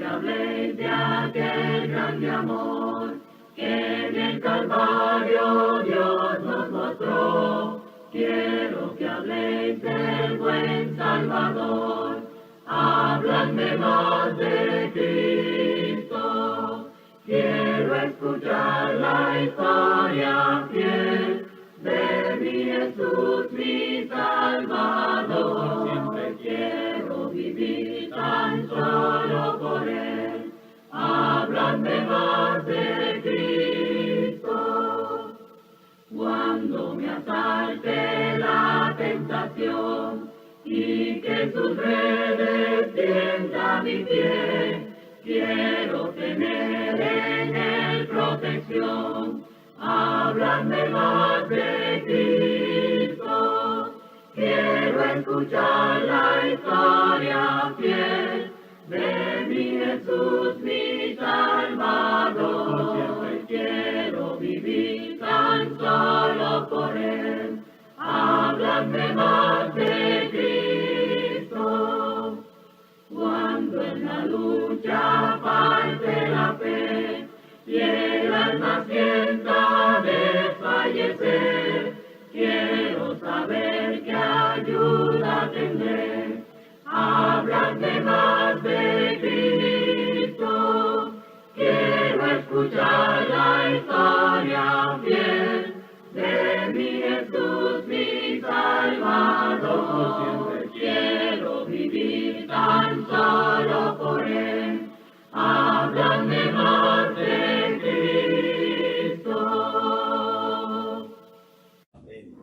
que habléis de aquel grande amor que en el Calvario Dios nos mostró. Quiero que habléis del buen Salvador, habladme más de Cristo. Quiero escuchar la historia fiel de mi Jesús, mi Salvador. Siempre quiero vivir tan solo por Él. Habladme más de Cristo. Cuando me asalte la tentación y que sus redes tienda mi pie, quiero tener en Él protección. Háblame más de Cristo. Quiero escuchar la historia fiel de mi Jesús, mi Salvador. Siempre quiero vivir tan solo por Él. Háblame más de Cristo. Cuando en la lucha falte la fe y el alma sienta desfallecer, quiero saber qué ayuda tendré. Háblame más de Cristo. Quiero escuchar la historia fiel de mi Jesús, mi Salvador. Siempre quiero vivir tan solo por Él. Háblame más de Cristo.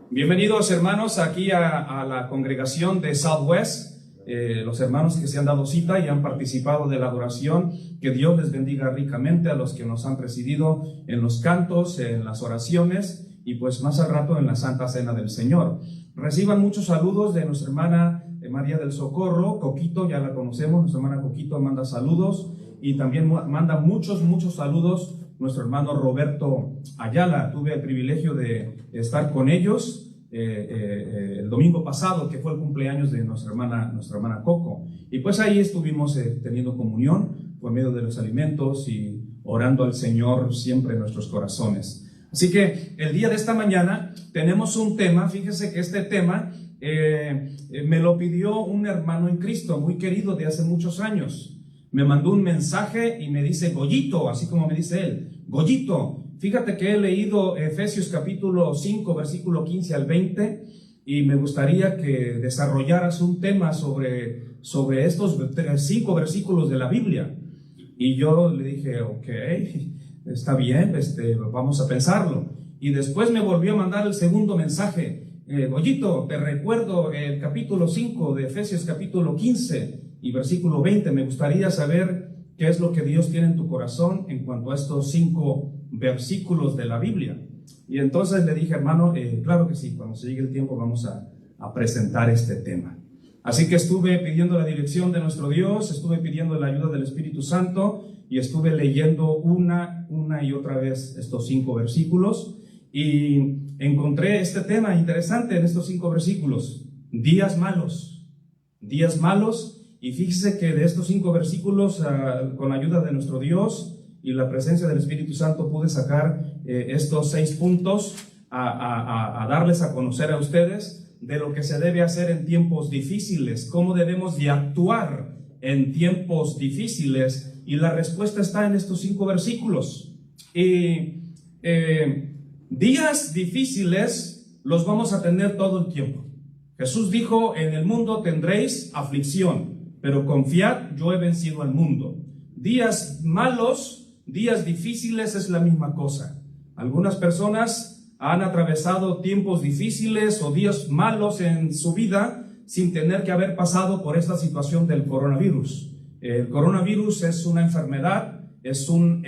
Bienvenidos, hermanos, aquí a la congregación de Southwest. Los hermanos que se han dado cita y han participado de la adoración, que Dios les bendiga ricamente a los que nos han presidido en los cantos, en las oraciones y pues más al rato en la Santa Cena del Señor. Reciban muchos saludos de nuestra hermana María del Socorro, Coquito, ya la conocemos, nuestra hermana Coquito manda saludos y también manda muchos saludos nuestro hermano Roberto Ayala. Tuve el privilegio de estar con ellos el domingo pasado, que fue el cumpleaños de nuestra hermana Coco, y pues ahí estuvimos teniendo comunión por medio de los alimentos y orando al Señor siempre en nuestros corazones. Así que el día de esta mañana tenemos un tema. Fíjese que este tema me lo pidió un hermano en Cristo muy querido de hace muchos años. Me mandó un mensaje y me dice: Goyito, así como me dice él, Goyito, fíjate que he leído Efesios capítulo 5, versículo 15 al 20, y me gustaría que desarrollaras un tema sobre estos 5 versículos de la Biblia. Y yo le dije: ok, está bien, vamos a pensarlo. Y después me volvió a mandar el segundo mensaje: Goyito, te recuerdo el capítulo 5 de Efesios capítulo 15 y versículo 20, me gustaría saber qué es lo que Dios tiene en tu corazón en cuanto a estos 5 versículos de la Biblia. Y entonces le dije: hermano, claro que sí, cuando se llegue el tiempo vamos a presentar este tema. Así que estuve pidiendo la dirección de nuestro Dios, estuve pidiendo la ayuda del Espíritu Santo y estuve leyendo una y otra vez estos 5 versículos y encontré este tema interesante en estos 5 versículos: días malos. Y fíjese que de estos 5 versículos, con la ayuda de nuestro Dios y la presencia del Espíritu Santo, pude sacar estos 6 puntos a darles a conocer a ustedes de lo que se debe hacer en tiempos difíciles, cómo debemos de actuar en tiempos difíciles, y la respuesta está en estos 5 versículos. Y días difíciles los vamos a tener todo el tiempo. Jesús dijo: en el mundo tendréis aflicción, pero confiad, yo he vencido al mundo. Días malos, días difíciles es la misma cosa. Algunas personas han atravesado tiempos difíciles o días malos en su vida sin tener que haber pasado por esta situación del coronavirus. El coronavirus es una enfermedad, es un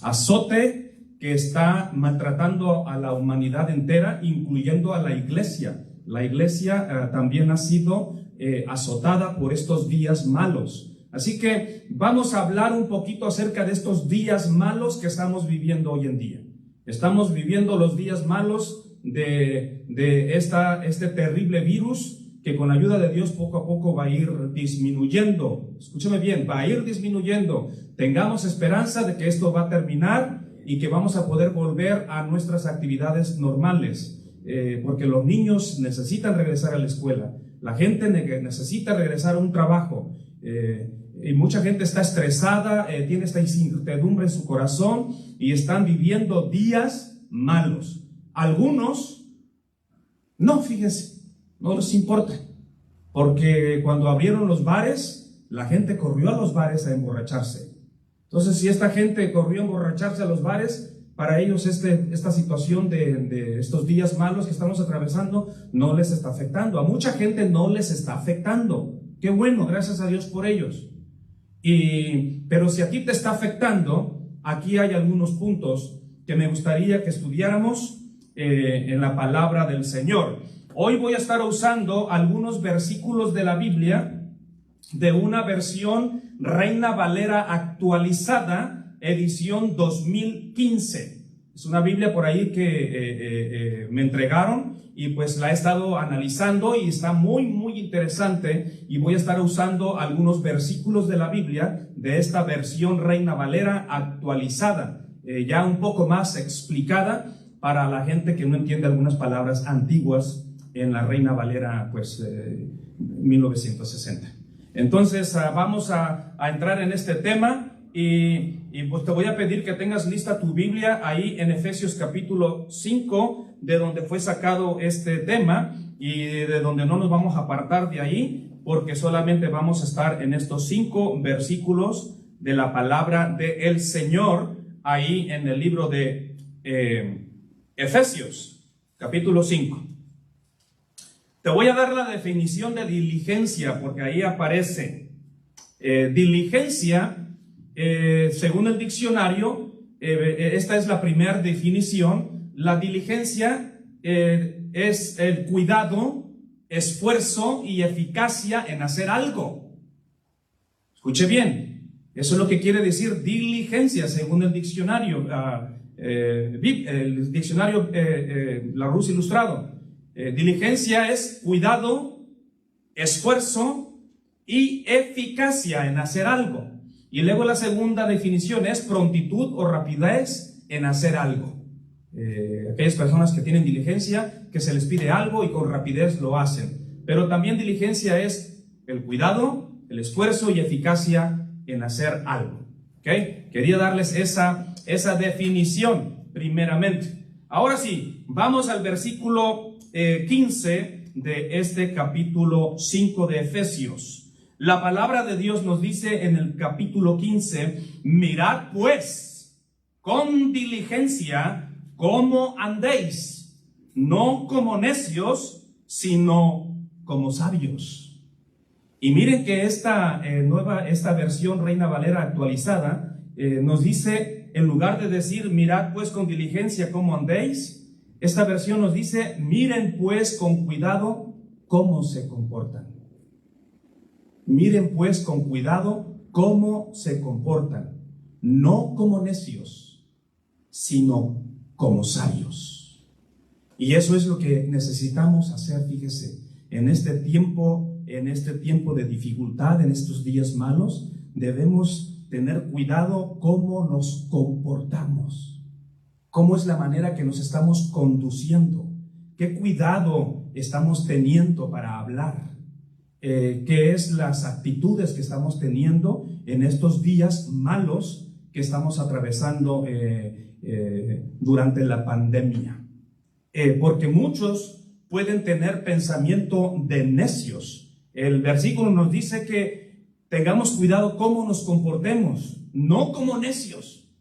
azote que está maltratando a la humanidad entera, incluyendo a la iglesia. La iglesia también ha sido azotada por estos días malos. Así que vamos a hablar un poquito acerca de estos días malos que estamos viviendo hoy en día. Estamos viviendo los días malos de este terrible virus que con la ayuda de Dios poco a poco va a ir disminuyendo. Escúchame bien, va a ir disminuyendo. Tengamos esperanza de que esto va a terminar y que vamos a poder volver a nuestras actividades normales, porque los niños necesitan regresar a la escuela, la gente necesita regresar a un trabajo, y mucha gente está estresada, tiene esta incertidumbre en su corazón y están viviendo días malos. Algunos, no, fíjense, no les importa, porque cuando abrieron los bares, la gente corrió a los bares a emborracharse. Entonces, si esta gente corrió a emborracharse a los bares, para ellos esta situación de estos días malos que estamos atravesando no les está afectando. A mucha gente no les está afectando. Qué bueno, gracias a Dios por ellos. Pero si a ti te está afectando, aquí hay algunos puntos que me gustaría que estudiáramos en la palabra del Señor. Hoy voy a estar usando algunos versículos de la Biblia de una versión Reina Valera actualizada, edición 2015. Es una Biblia por ahí que me entregaron y pues la he estado analizando y está muy interesante, y voy a estar usando algunos versículos de la Biblia de esta versión Reina Valera actualizada, ya un poco más explicada para la gente que no entiende algunas palabras antiguas en la Reina Valera, pues 1960. Entonces vamos a entrar en este tema y pues te voy a pedir que tengas lista tu Biblia ahí en Efesios capítulo 5, de donde fue sacado este tema y de donde no nos vamos a apartar de ahí, porque solamente vamos a estar en estos 5 versículos de la palabra del Señor, ahí en el libro de Efesios capítulo 5. Te voy a dar la definición de diligencia, porque ahí aparece diligencia, según el diccionario, esta es la primera definición. La diligencia es el cuidado, esfuerzo y eficacia en hacer algo. Escuche bien, eso es lo que quiere decir diligencia, según el diccionario, Larousse Ilustrado. Diligencia es cuidado, esfuerzo y eficacia en hacer algo. Y luego la segunda definición es prontitud o rapidez en hacer algo. Aquellas personas que tienen diligencia, que se les pide algo y con rapidez lo hacen. Pero también diligencia es el cuidado, el esfuerzo y eficacia en hacer algo. ¿Okay? Quería darles esa definición primeramente. Ahora sí, vamos al versículo 15 de este capítulo 5 de Efesios. La palabra de Dios nos dice en el capítulo 15: mirad pues con diligencia cómo andéis, no como necios, sino como sabios. Y miren que esta versión Reina Valera actualizada nos dice, en lugar de decir mirad pues con diligencia cómo andéis, esta versión nos dice: miren pues con cuidado cómo se comportan. Miren pues con cuidado cómo se comportan, no como necios, sino como sabios. Y eso es lo que necesitamos hacer, fíjese, en este tiempo de dificultad, en estos días malos, debemos tener cuidado cómo nos comportamos. ¿Cómo es la manera que nos estamos conduciendo? ¿Qué cuidado estamos teniendo para hablar? ¿Qué es las actitudes que estamos teniendo en estos días malos que estamos atravesando durante la pandemia? Porque muchos pueden tener pensamiento de necios. El versículo nos dice que tengamos cuidado cómo nos comportemos, no como necios.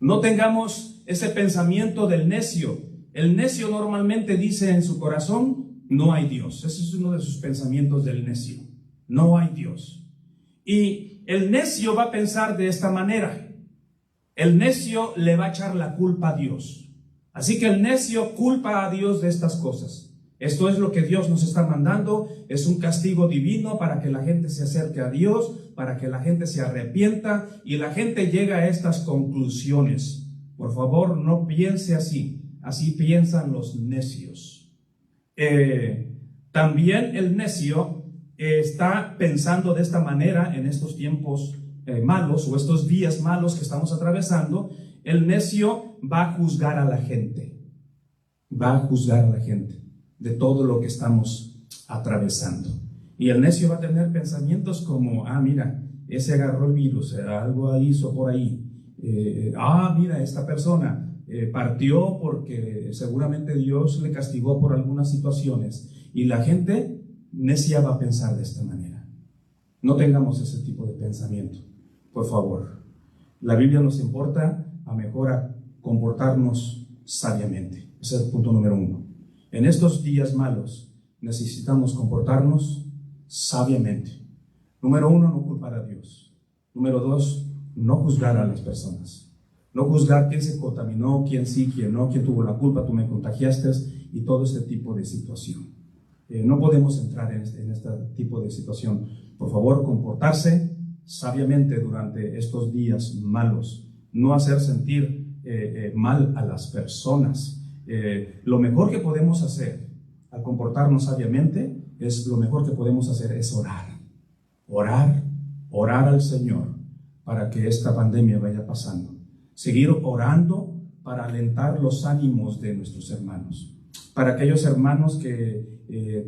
No tengamos ese pensamiento del necio. El necio normalmente dice en su corazón: no hay Dios. Ese es uno de sus pensamientos del necio. No hay Dios. Y el necio va a pensar de esta manera. El necio le va a echar la culpa a Dios. Así que el necio culpa a Dios de estas cosas. Esto es lo que Dios nos está mandando. Es un castigo divino para que la gente se acerque a Dios, para que la gente se arrepienta, y la gente llega a estas conclusiones. Por favor, no piense así. Así piensan los necios. También el necio está pensando de esta manera en estos tiempos malos o estos días malos que estamos atravesando. El necio va a juzgar a la gente, va a juzgar a la gente de todo lo que estamos atravesando. Y el necio va a tener pensamientos como, mira, ese agarró el virus, algo hizo por ahí. Mira, esta persona partió porque seguramente Dios le castigó por algunas situaciones. Y la gente necia va a pensar de esta manera. No tengamos ese tipo de pensamiento, por favor. La Biblia nos importa a mejor a comportarnos sabiamente. Ese es el punto número 1. En estos días malos necesitamos comportarnos sabiamente. Número 1, no culpar a Dios. Número 2, no juzgar a las personas. No juzgar quién se contaminó, quién sí, quién no, quién tuvo la culpa, tú me contagiaste y todo este tipo de situación. No podemos entrar en este tipo de situación. Por favor, comportarse sabiamente durante estos días malos. No hacer sentir mal a las personas. Lo mejor que podemos hacer al comportarnos sabiamente lo mejor que podemos hacer es orar. Orar al Señor para que esta pandemia vaya pasando. Seguir orando para alentar los ánimos de nuestros hermanos. Para aquellos hermanos que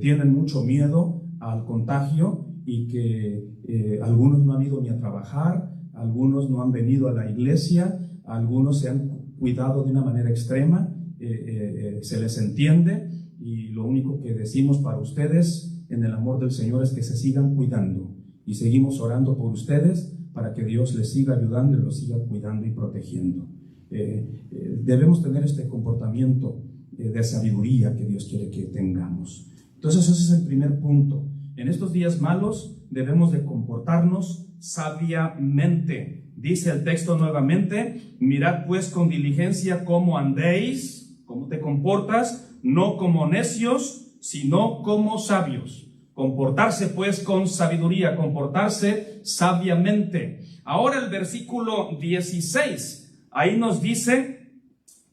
tienen mucho miedo al contagio y que algunos no han ido ni a trabajar, algunos no han venido a la iglesia, algunos se han cuidado de una manera extrema, se les entiende, y lo único que decimos para ustedes en el amor del Señor es que se sigan cuidando, y seguimos orando por ustedes para que Dios les siga ayudando y los siga cuidando y protegiendo. Debemos tener este comportamiento de sabiduría que Dios quiere que tengamos. Entonces ese es el primer punto. En estos días malos debemos de comportarnos sabiamente. Dice el texto nuevamente: mirad pues con diligencia cómo andéis, cómo te comportas, no como necios, sino como sabios. Comportarse pues con sabiduría, comportarse sabiamente. Ahora el versículo 16, ahí nos dice: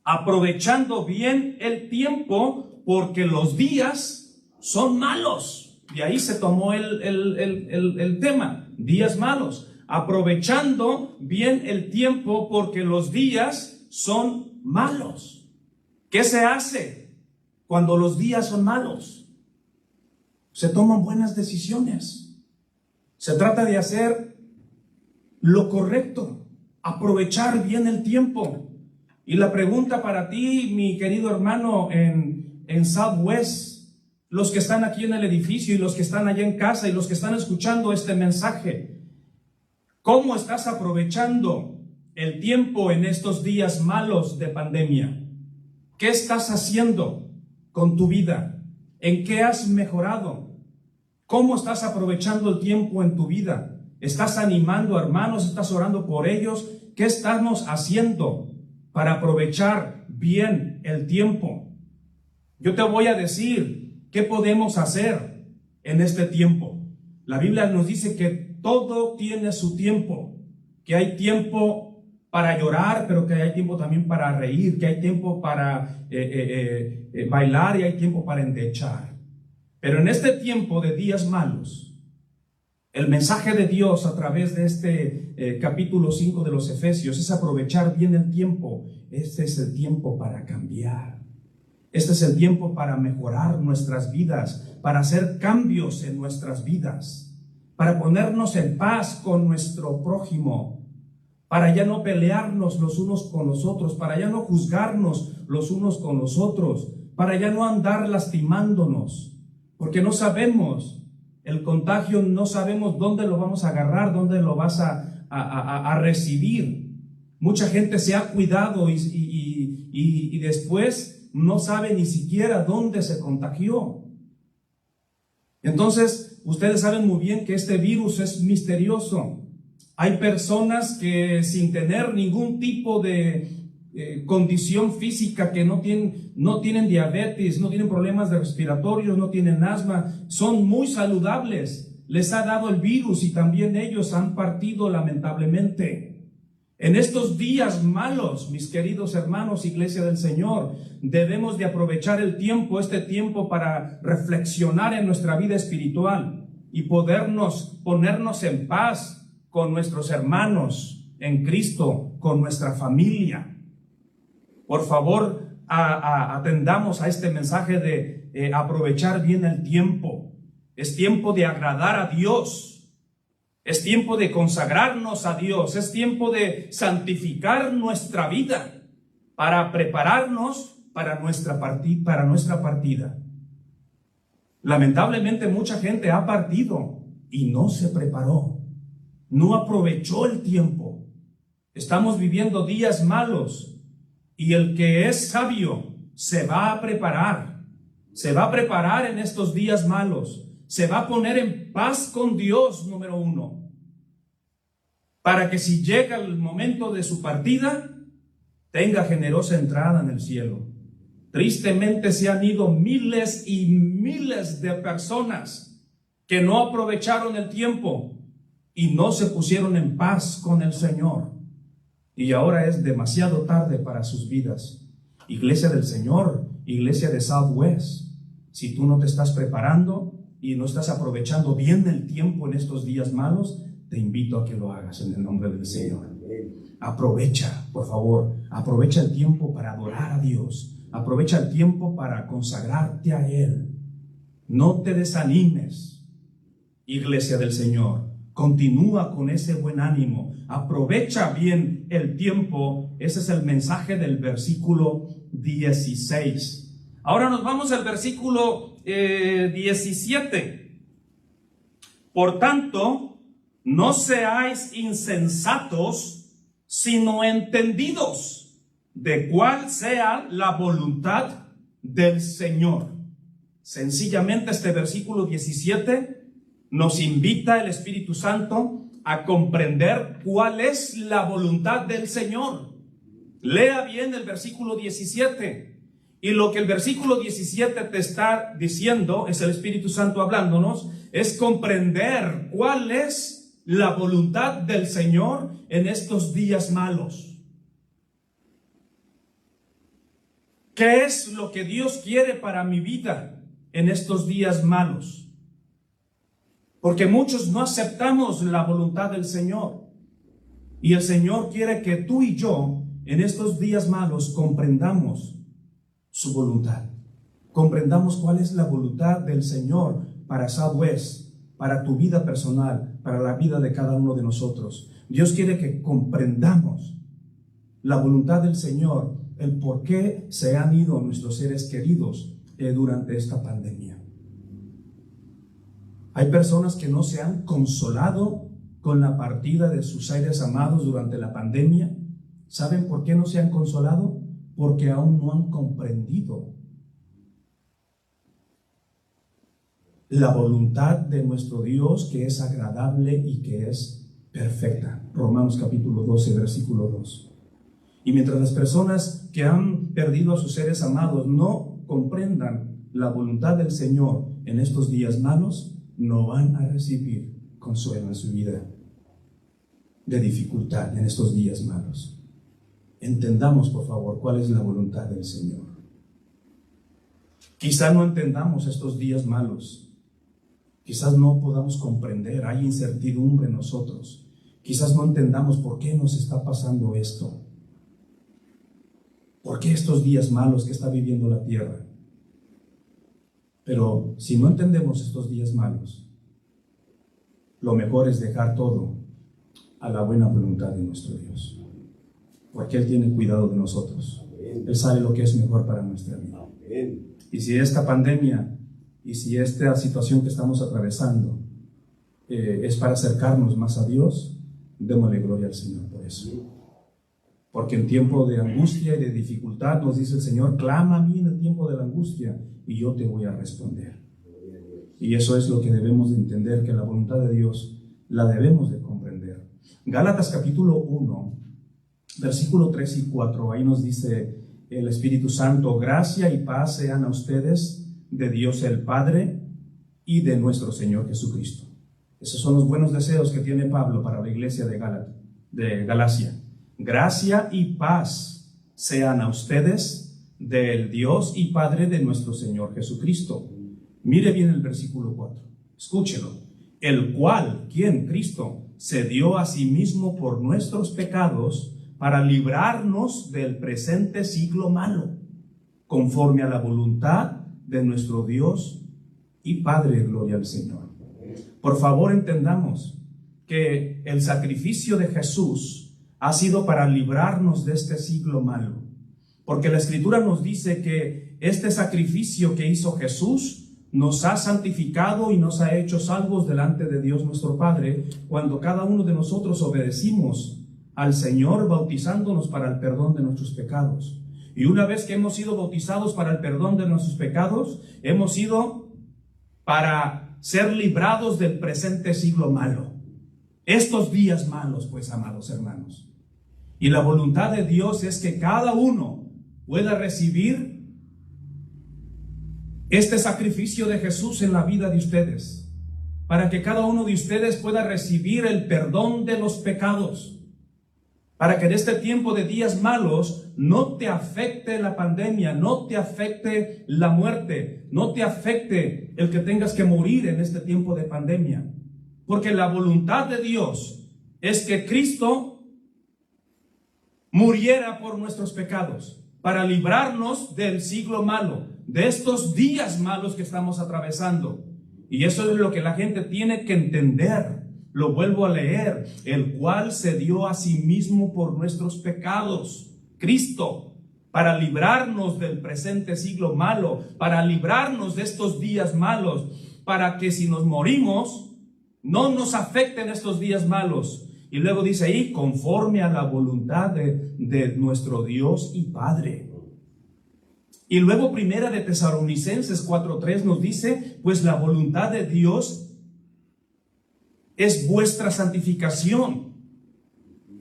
aprovechando bien el tiempo, porque los días son malos. De ahí se tomó el tema, días malos. Aprovechando bien el tiempo, porque los días son malos. ¿Qué se hace cuando los días son malos? Se toman buenas decisiones. Se trata de hacer lo correcto, aprovechar bien el tiempo. Y la pregunta para ti, mi querido hermano, en Southwest, los que están aquí en el edificio y los que están allá en casa y los que están escuchando este mensaje, ¿cómo estás aprovechando el tiempo en estos días malos de pandemia? ¿Qué estás haciendo con tu vida? ¿En qué has mejorado? ¿Cómo estás aprovechando el tiempo en tu vida? ¿Estás animando a hermanos? ¿Estás orando por ellos? ¿Qué estamos haciendo para aprovechar bien el tiempo? Yo te voy a decir qué podemos hacer en este tiempo. La Biblia nos dice que todo tiene su tiempo, que hay tiempo para llorar, pero que hay tiempo también para reír, que hay tiempo para bailar y hay tiempo para endechar. Pero en este tiempo de días malos, el mensaje de Dios a través de este capítulo 5 de los Efesios es aprovechar bien el tiempo. Este es el tiempo para cambiar. Este es el tiempo para mejorar nuestras vidas, para hacer cambios en nuestras vidas, para ponernos en paz con nuestro prójimo, para ya no pelearnos los unos con los otros, para ya no juzgarnos los unos con los otros, para ya no andar lastimándonos. Porque no sabemos, el contagio no sabemos dónde lo vamos a agarrar, dónde lo vas a recibir. Mucha gente se ha cuidado y después no sabe ni siquiera dónde se contagió. Entonces, ustedes saben muy bien que este virus es misterioso. Hay personas que sin tener ningún tipo de condición física, que no tienen diabetes, no tienen problemas respiratorios, no tienen asma, son muy saludables, les ha dado el virus y también ellos han partido lamentablemente. En estos días malos, mis queridos hermanos, Iglesia del Señor, debemos de aprovechar este tiempo para reflexionar en nuestra vida espiritual y ponernos en paz con nuestros hermanos en Cristo, con nuestra familia. Por favor, atendamos a este mensaje de aprovechar bien el tiempo. Es tiempo de agradar a Dios. Es tiempo de consagrarnos a Dios. Es tiempo de santificar nuestra vida para prepararnos para nuestra partida. Lamentablemente mucha gente ha partido y no se preparó. No aprovechó el tiempo. Estamos viviendo días malos y el que es sabio se va a preparar. Se va a preparar en estos días malos. Se va a poner en paz con Dios, número uno, para que si llega el momento de su partida, tenga generosa entrada en el cielo. Tristemente se han ido miles y miles de personas que no aprovecharon el tiempo y no se pusieron en paz con el Señor. Y ahora es demasiado tarde para sus vidas. Iglesia del Señor, Iglesia de Southwest, si tú no te estás preparando y no estás aprovechando bien el tiempo en estos días malos, te invito a que lo hagas en el nombre del Señor. Aprovecha, por favor, aprovecha el tiempo para adorar a Dios. Aprovecha el tiempo para consagrarte a Él. No te desanimes, Iglesia del Señor. Continúa con ese buen ánimo. Aprovecha bien el tiempo. Ese es el mensaje del versículo 16. Ahora nos vamos al versículo 17. Por tanto, no seáis insensatos, sino entendidos de cuál sea la voluntad del Señor. Sencillamente este versículo 17 nos invita el Espíritu Santo a comprender cuál es la voluntad del Señor. Lea bien el versículo 17. Y lo que el versículo 17 te está diciendo, es el Espíritu Santo hablándonos, es comprender cuál es la voluntad del Señor en estos días malos. ¿Qué es lo que Dios quiere para mi vida en estos días malos? Porque muchos no aceptamos la voluntad del Señor. Y el Señor quiere que tú y yo en estos días malos comprendamos su voluntad. Comprendamos cuál es la voluntad del Señor para Southwest, para tu vida personal, para la vida de cada uno de nosotros. Dios quiere que comprendamos la voluntad del Señor, el por qué se han ido nuestros seres queridos durante esta pandemia. Hay personas que no se han consolado con la partida de sus seres amados durante la pandemia. ¿Saben por qué no se han consolado? Porque aún no han comprendido la voluntad de nuestro Dios, que es agradable y que es perfecta. Romanos capítulo 12, versículo 2. Y mientras las personas que han perdido a sus seres amados no comprendan la voluntad del Señor en estos días malos, no van a recibir consuelo en su vida de dificultad en estos días malos. Entendamos, por favor, cuál es la voluntad del Señor. Quizá no entendamos estos días malos. Quizás no podamos comprender. Hay incertidumbre en nosotros. Quizás no entendamos por qué nos está pasando esto. ¿Por qué estos días malos que está viviendo la tierra? Pero si no entendemos estos días malos, lo mejor es dejar todo a la buena voluntad de nuestro Dios. Porque Él tiene cuidado de nosotros. Él sabe lo que es mejor para nuestra vida. Y si esta pandemia y si esta situación que estamos atravesando es para acercarnos más a Dios, démosle gloria al Señor por eso. Porque en tiempo de angustia y de dificultad nos dice el Señor, clama a mí en el tiempo de la angustia y yo te voy a responder. Y eso es lo que debemos de entender, que la voluntad de Dios la debemos de comprender. Gálatas capítulo 1, versículo 3 y 4, ahí nos dice el Espíritu Santo, gracia y paz sean a ustedes de Dios el Padre y de nuestro Señor Jesucristo. Esos son los buenos deseos que tiene Pablo para la iglesia de Galacia. Gracia y paz sean a ustedes del Dios y Padre de nuestro Señor Jesucristo. Mire bien el versículo 4, escúchelo. El cual, ¿quién? Cristo, se dio a sí mismo por nuestros pecados para librarnos del presente siglo malo, conforme a la voluntad de nuestro Dios y Padre. Gloria al Señor. Por favor, entendamos que el sacrificio de Jesús ha sido para librarnos de este siglo malo, porque la Escritura nos dice que este sacrificio que hizo Jesús nos ha santificado y nos ha hecho salvos delante de Dios nuestro Padre, cuando cada uno de nosotros obedecimos al Señor bautizándonos para el perdón de nuestros pecados. Y una vez que hemos sido bautizados para el perdón de nuestros pecados, hemos sido para ser librados del presente siglo malo. Estos días malos, pues, amados hermanos. Y la voluntad de Dios es que cada uno pueda recibir este sacrificio de Jesús en la vida de ustedes, para que cada uno de ustedes pueda recibir el perdón de los pecados, para que en este tiempo de días malos no te afecte la pandemia, no te afecte la muerte, no te afecte el que tengas que morir en este tiempo de pandemia. Porque la voluntad de Dios es que Cristo muriera por nuestros pecados, para librarnos del siglo malo, de estos días malos que estamos atravesando. Y eso es lo que la gente tiene que entender. Lo vuelvo a leer. El cual se dio a sí mismo por nuestros pecados, Cristo, para librarnos del presente siglo malo, para librarnos de estos días malos, para que si nos morimos, no nos afecten estos días malos. Y luego dice ahí, conforme a la voluntad de nuestro Dios y Padre. Y luego Primera de Tesalonicenses 4:3 nos dice, pues la voluntad de Dios es vuestra santificación.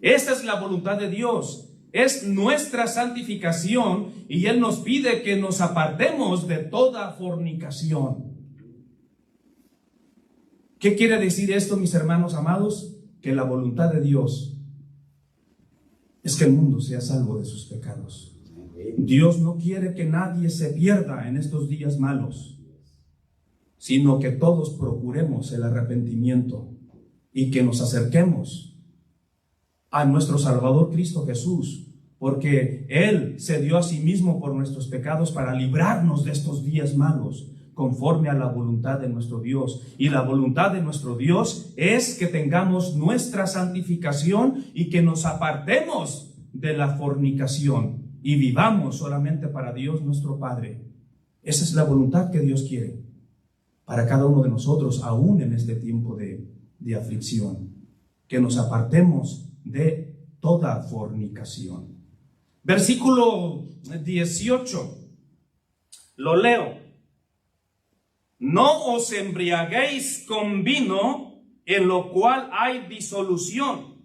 Esa es la voluntad de Dios, es nuestra santificación, y Él nos pide que nos apartemos de toda fornicación. ¿Qué quiere decir esto, mis hermanos amados? Que la voluntad de Dios es que el mundo sea salvo de sus pecados. Dios no quiere que nadie se pierda en estos días malos, sino que todos procuremos el arrepentimiento y que nos acerquemos a nuestro Salvador Cristo Jesús, porque Él se dio a sí mismo por nuestros pecados para librarnos de estos días malos, conforme a la voluntad de nuestro Dios. Y la voluntad de nuestro Dios es que tengamos nuestra santificación y que nos apartemos de la fornicación y vivamos solamente para Dios nuestro Padre. Esa es la voluntad que Dios quiere para cada uno de nosotros, aún en este tiempo de aflicción, que nos apartemos de toda fornicación. Versículo 18, lo leo. No os embriaguéis con vino, en lo cual hay disolución,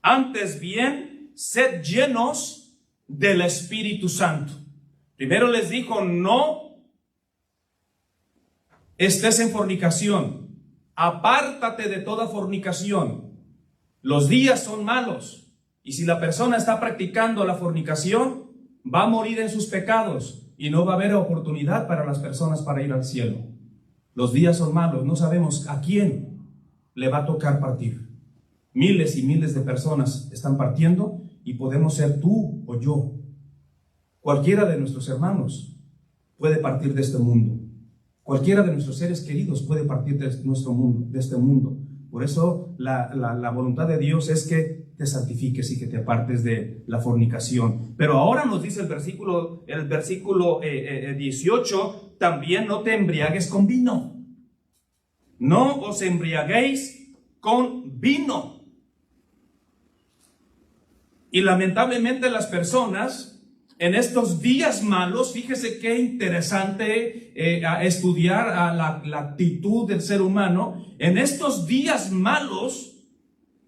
antes bien, sed llenos del Espíritu Santo. Primero les dijo, no estés en fornicación, apártate de toda fornicación. Los días son malos, y si la persona está practicando la fornicación, va a morir en sus pecados, y no va a haber oportunidad para las personas para ir al cielo. Los días son malos, no sabemos a quién le va a tocar partir. Miles y miles de personas están partiendo, y podemos ser tú o yo. Cualquiera de nuestros hermanos puede partir de este mundo. Cualquiera de nuestros seres queridos puede partir de nuestro mundo, de este mundo. Por eso la voluntad de Dios es que te santifiques y que te apartes de la fornicación. Pero ahora nos dice el versículo 18, también no te embriagues con vino. No os embriaguéis con vino. Y lamentablemente las personas en estos días malos, fíjese qué interesante estudiar a la actitud del ser humano. En estos días malos,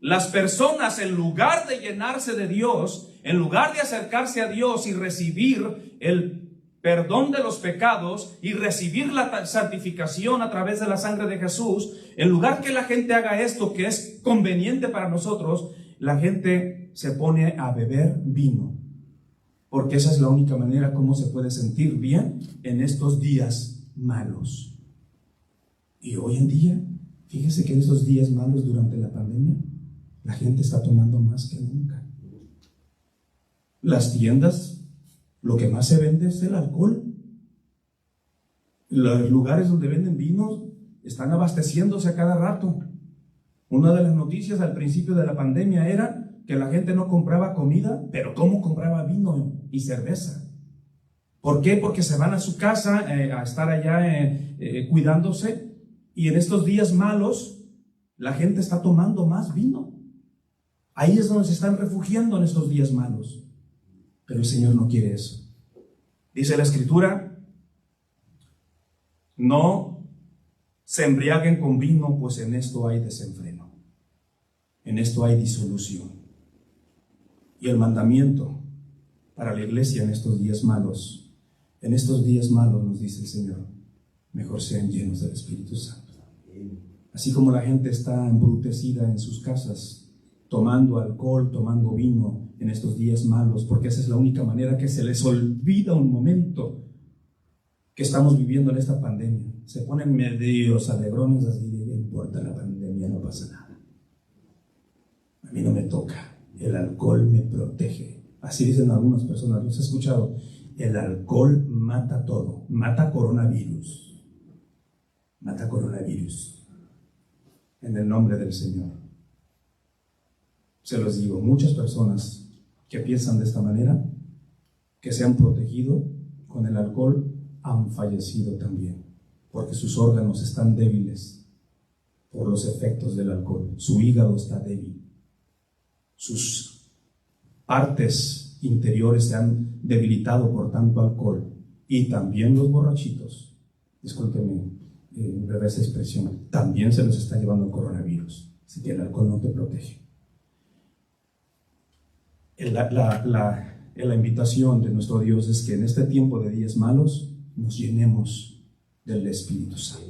las personas, en lugar de llenarse de Dios, en lugar de acercarse a Dios y recibir el perdón de los pecados y recibir la santificación a través de la sangre de Jesús, en lugar que la gente haga esto que es conveniente para nosotros, la gente se pone a beber vino, porque esa es la única manera como se puede sentir bien en estos días malos. Y hoy en día, fíjese que en esos días malos durante la pandemia, la gente está tomando más que nunca. Las tiendas, lo que más se vende es el alcohol. Los lugares donde venden vinos están abasteciéndose a cada rato. Una de las noticias al principio de la pandemia era que la gente no compraba comida, pero ¿cómo compraba vino y cerveza? ¿Por qué? Porque se van a su casa a estar allá cuidándose, y en estos días malos la gente está tomando más vino. Ahí es donde se están refugiando en estos días malos. Pero el Señor no quiere eso. Dice la Escritura: no se embriaguen con vino, pues en esto hay desenfreno, en esto hay disolución. Y el mandamiento para la iglesia en estos días malos, nos dice el Señor, mejor sean llenos del Espíritu Santo. Así como la gente está embrutecida en sus casas, tomando alcohol, tomando vino en estos días malos, porque esa es la única manera que se les olvida un momento que estamos viviendo en esta pandemia. Se ponen medios alegrones así de: no importa la pandemia, no pasa nada. A mí no me toca, el alcohol me protege. Así dicen algunas personas, los he escuchado. El alcohol mata todo, mata coronavirus. Mata coronavirus. En el nombre del Señor. Se los digo, muchas personas que piensan de esta manera, que se han protegido con el alcohol, han fallecido también, porque sus órganos están débiles por los efectos del alcohol. Su hígado está débil, sus partes interiores se han debilitado por tanto alcohol. Y también los borrachitos, discúlpeme breve esa expresión, también se los está llevando el coronavirus. Así que el alcohol no te protege. La invitación de nuestro Dios es que en este tiempo de días malos nos llenemos del Espíritu Santo.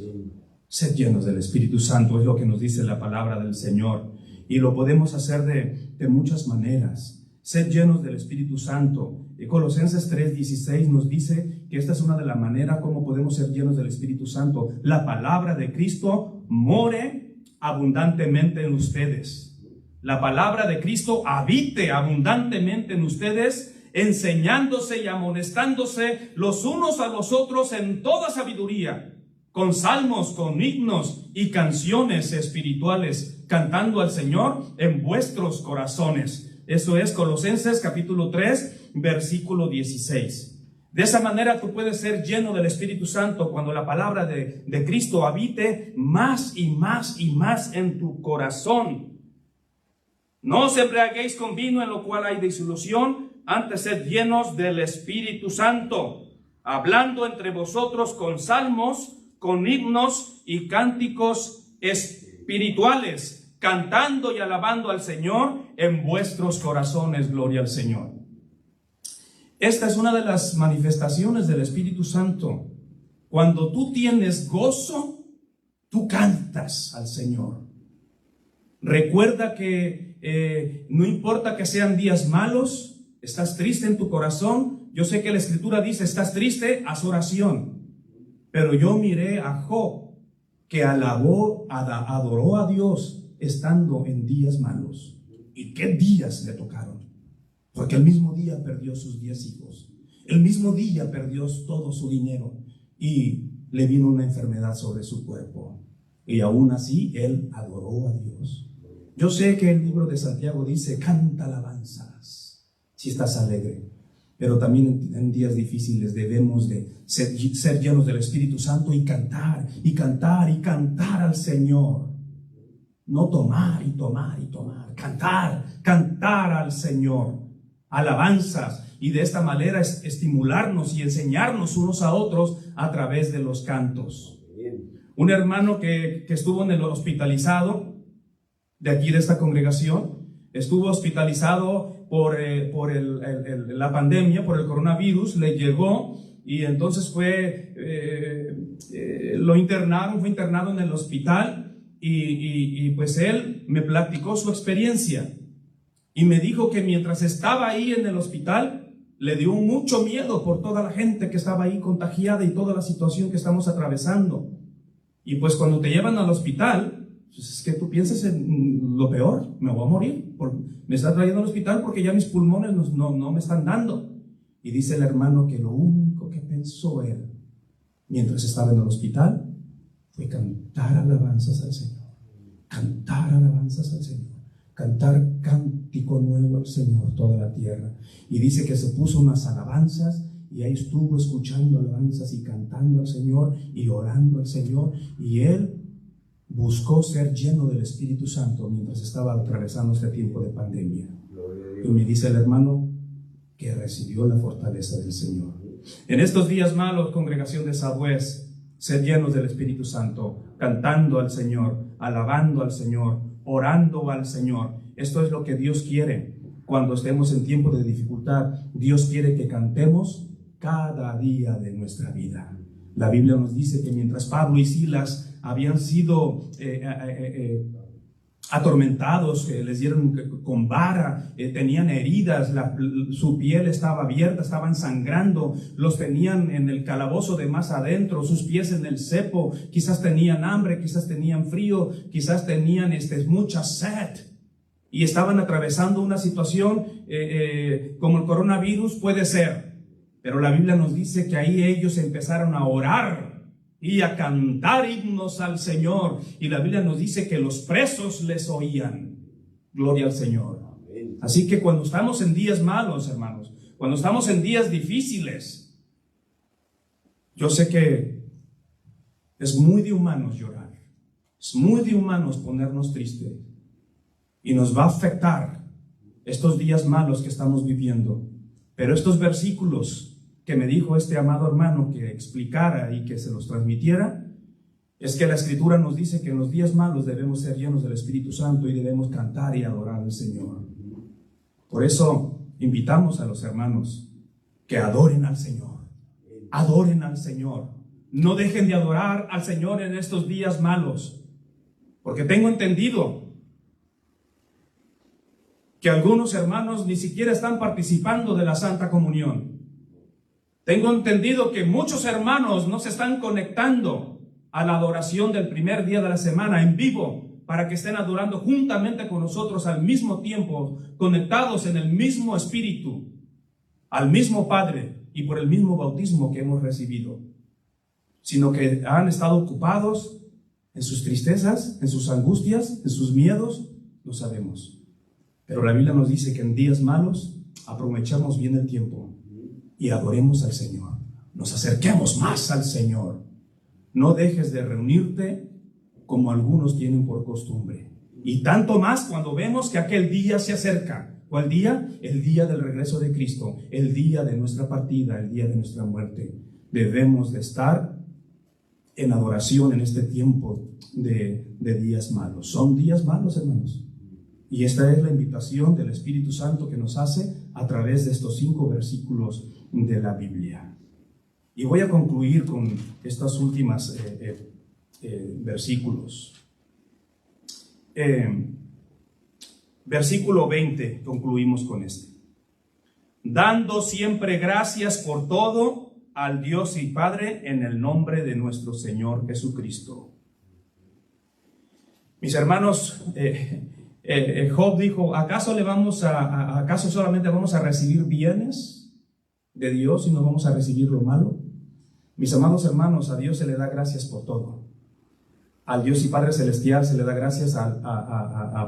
Sed llenos del Espíritu Santo, es lo que nos dice la palabra del Señor, y lo podemos hacer de muchas maneras. Sed llenos del Espíritu Santo. Colosenses 3:16 nos dice que esta es una de las maneras como podemos ser llenos del Espíritu Santo. La palabra de Cristo more abundantemente en ustedes. La palabra de Cristo habite abundantemente en ustedes, enseñándose y amonestándose los unos a los otros en toda sabiduría, con salmos, con himnos y canciones espirituales, cantando al Señor en vuestros corazones. Eso es Colosenses capítulo 3, versículo 16. De esa manera tú puedes ser lleno del Espíritu Santo cuando la palabra de Cristo habite más y más y más en tu corazón. No os embriaguéis con vino, en lo cual hay disolución, antes sed llenos del Espíritu Santo, hablando entre vosotros con salmos, con himnos y cánticos espirituales, cantando y alabando al Señor en vuestros corazones. Gloria al Señor. Esta es una de las manifestaciones del Espíritu Santo. Cuando tú tienes gozo, tú cantas al Señor. Recuerda que no importa que sean días malos, estás triste en tu corazón. Yo sé que la Escritura dice: estás triste, haz oración. Pero yo miré a Job, que adoró a Dios estando en días malos. ¿Y qué días le tocaron? Porque el mismo día perdió sus 10 hijos, el mismo día perdió todo su dinero, y le vino una enfermedad sobre su cuerpo, y aún así él adoró a Dios. Yo sé que el libro de Santiago dice: canta alabanzas si estás alegre, pero también en días difíciles debemos de ser llenos del Espíritu Santo y cantar, y cantar, y cantar al Señor. No tomar y tomar y tomar, cantar al Señor, alabanzas, y de esta manera estimularnos y enseñarnos unos a otros a través de los cantos. Un hermano que estuvo en el hospitalizado de aquí de esta congregación, estuvo hospitalizado por la pandemia, por el coronavirus, le llegó, y entonces fue internado en el hospital. Y pues él me platicó su experiencia, Y me dijo que mientras estaba ahí en el hospital, le dio mucho miedo por toda la gente que estaba ahí contagiada y toda la situación que estamos atravesando. Y pues cuando te llevan al hospital, pues es que tú piensas en lo peor, me voy a morir, me está trayendo al hospital porque ya mis pulmones no me están dando. Y dice el hermano que lo único que pensó él, mientras estaba en el hospital, fue cantar alabanzas al Señor, cantar alabanzas al Señor, cantar cántico nuevo al Señor toda la tierra. Y dice que se puso unas alabanzas y ahí estuvo escuchando alabanzas y cantando al Señor y orando al Señor, y él buscó ser lleno del Espíritu Santo mientras estaba atravesando este tiempo de pandemia. Y me dice el hermano que recibió la fortaleza del Señor. En estos días malos, congregación de Southwest, sed llenos del Espíritu Santo, cantando al Señor, alabando al Señor, orando al Señor. Esto es lo que Dios quiere cuando estemos en tiempo de dificultad. Dios quiere que cantemos cada día de nuestra vida. La Biblia nos dice que mientras Pablo y Silas habían sido atormentados, les dieron con vara, tenían heridas, su piel estaba abierta, estaban sangrando, los tenían en el calabozo de más adentro, sus pies en el cepo, quizás tenían hambre, quizás tenían frío, quizás tenían mucha sed, y estaban atravesando una situación como el coronavirus puede ser. Pero la Biblia nos dice que ahí ellos empezaron a orar y a cantar himnos al Señor. Y la Biblia nos dice que los presos les oían. Gloria al Señor. Así que cuando estamos en días malos, hermanos, cuando estamos en días difíciles, yo sé que es muy de humanos llorar. Es muy de humanos ponernos tristes. Y nos va a afectar estos días malos que estamos viviendo. Pero estos versículos que me dijo este amado hermano que explicara y que se los transmitiera, es que la Escritura nos dice que en los días malos debemos ser llenos del Espíritu Santo y debemos cantar y adorar al Señor. Por eso invitamos a los hermanos que adoren al Señor. Adoren al Señor. No dejen de adorar al Señor en estos días malos, porque tengo entendido que algunos hermanos ni siquiera están participando de la Santa Comunión. Tengo entendido que muchos hermanos no se están conectando a la adoración del primer día de la semana en vivo para que estén adorando juntamente con nosotros al mismo tiempo, conectados en el mismo Espíritu, al mismo Padre y por el mismo bautismo que hemos recibido, sino que han estado ocupados en sus tristezas, en sus angustias, en sus miedos, lo sabemos. Pero la Biblia nos dice que en días malos aprovechamos bien el tiempo y adoremos al Señor. Nos acerquemos más al Señor. No dejes de reunirte como algunos tienen por costumbre. Y tanto más cuando vemos que aquel día se acerca. ¿Cuál día? El día del regreso de Cristo, el día de nuestra partida, el día de nuestra muerte. Debemos de estar en adoración en este tiempo de días malos. Son días malos, hermanos. Y esta es la invitación del Espíritu Santo que nos hace a través de estos 5 versículos de la Biblia. Y voy a concluir con estos últimos versículos. Versículo 20, concluimos con este. Dando siempre gracias por todo al Dios y Padre en el nombre de nuestro Señor Jesucristo. Mis hermanos, Job dijo, ¿acaso solamente vamos a recibir bienes de Dios y no vamos a recibir lo malo? Mis amados hermanos, a Dios se le da gracias por todo. Al Dios y Padre Celestial se le da gracias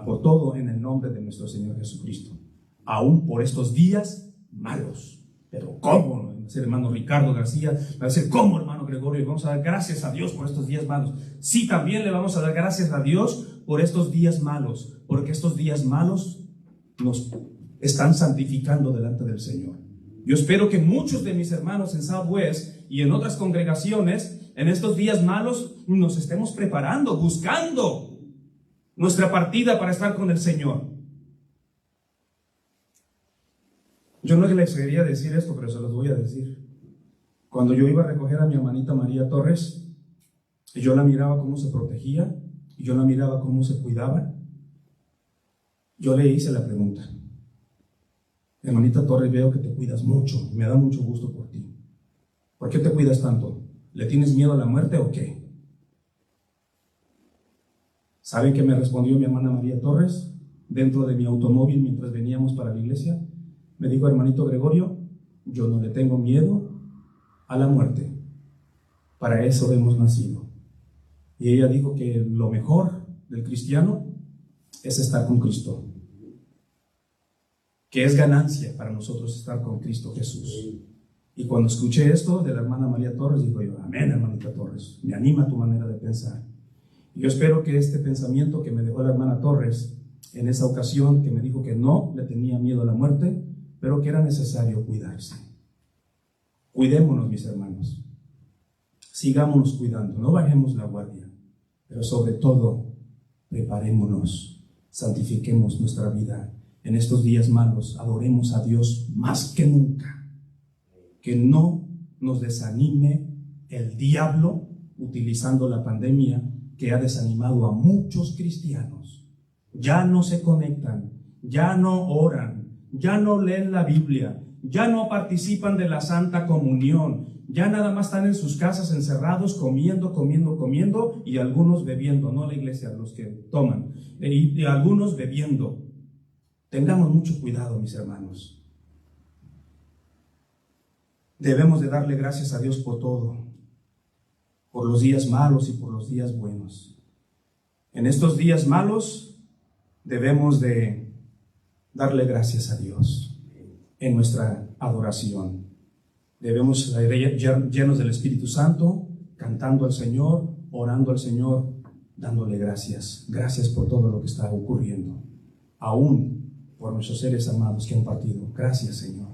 por todo en el nombre de nuestro Señor Jesucristo. Aún por estos días malos. Pero ¿cómo? Va a ser hermano Ricardo García, va a decir, ¿cómo, hermano Gregorio? Vamos a dar gracias a Dios por estos días malos. Sí, también le vamos a dar gracias a Dios por estos días malos, porque estos días malos nos están santificando delante del Señor. Yo espero que muchos de mis hermanos en Southwest y en otras congregaciones, en estos días malos, nos estemos preparando, buscando nuestra partida para estar con el Señor. Yo no les quería decir esto, pero se los voy a decir. Cuando yo iba a recoger a mi hermanita María Torres, y yo la miraba cómo se protegía, y yo la miraba cómo se cuidaba, yo le hice la pregunta, Hermanita Torres, veo que te cuidas mucho, me da mucho gusto por ti. ¿Por qué te cuidas tanto? ¿Le tienes miedo a la muerte o qué? ¿Saben qué me respondió mi hermana María Torres dentro de mi automóvil mientras veníamos para la iglesia? Me dijo: hermanito Gregorio, yo no le tengo miedo a la muerte. Para eso hemos nacido. Y ella dijo que lo mejor del cristiano es estar con Cristo, que es ganancia para nosotros estar con Cristo Jesús. Y cuando escuché esto de la hermana María Torres, digo yo: amén, hermanita Torres, me anima tu manera de pensar. Y yo espero que este pensamiento que me dejó la hermana Torres en esa ocasión, que me dijo que no le tenía miedo a la muerte, pero que era necesario cuidarse. Cuidémonos, mis hermanos. Sigámonos cuidando, no bajemos la guardia, pero sobre todo, preparémonos, santifiquemos nuestra vida. En estos días malos, adoremos a Dios más que nunca. Que no nos desanime el diablo utilizando la pandemia, que ha desanimado a muchos cristianos. Ya no se conectan, ya no oran, ya no leen la Biblia, ya no participan de la Santa Comunión, ya nada más están en sus casas encerrados, comiendo, y algunos bebiendo, no la iglesia, los que toman, y algunos bebiendo. Tengamos mucho cuidado, mis hermanos. Debemos de darle gracias a Dios por todo, por los días malos y por los días buenos. En estos días malos debemos de darle gracias a Dios en nuestra adoración. Debemos ser llenos del Espíritu Santo, cantando al Señor, orando al Señor, dándole gracias. Gracias por todo lo que está ocurriendo, aún por nuestros seres amados que han partido. Gracias, Señor,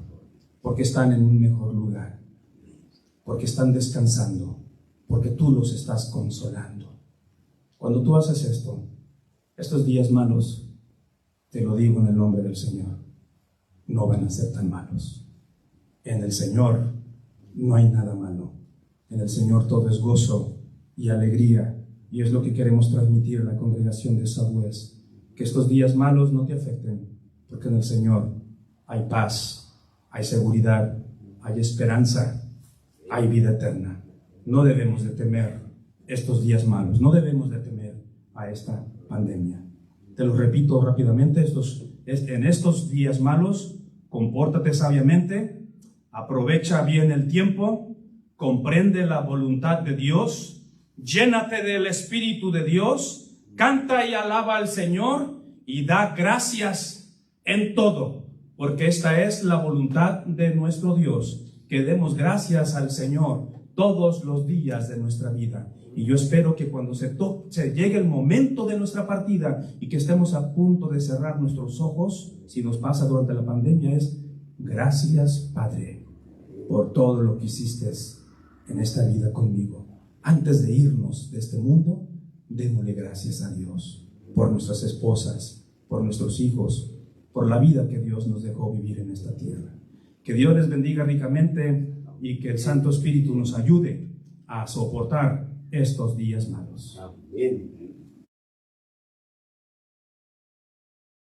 porque están en un mejor lugar, porque están descansando, porque tú los estás consolando. Cuando tú haces esto, estos días malos, te lo digo en el nombre del Señor, no van a ser tan malos. En el Señor no hay nada malo. En el Señor todo es gozo y alegría, y es lo que queremos transmitir a la congregación de Southwest. Que estos días malos no te afecten, porque en el Señor hay paz, hay seguridad, hay esperanza, hay vida eterna. No debemos de temer estos días malos, no debemos de temer a esta pandemia. Te lo repito rápidamente, en estos días malos, compórtate sabiamente, aprovecha bien el tiempo, comprende la voluntad de Dios, llénate del Espíritu de Dios, canta y alaba al Señor y da gracias en todo, porque esta es la voluntad de nuestro Dios, que demos gracias al Señor todos los días de nuestra vida. Y yo espero que cuando se llegue el momento de nuestra partida y que estemos a punto de cerrar nuestros ojos, si nos pasa durante la pandemia, es: gracias, Padre, por todo lo que hiciste en esta vida conmigo. Antes de irnos de este mundo, démosle gracias a Dios por nuestras esposas, por nuestros hijos, por la vida que Dios nos dejó vivir en esta tierra. Que Dios les bendiga ricamente y que el Santo Espíritu nos ayude a soportar estos días malos. Amén.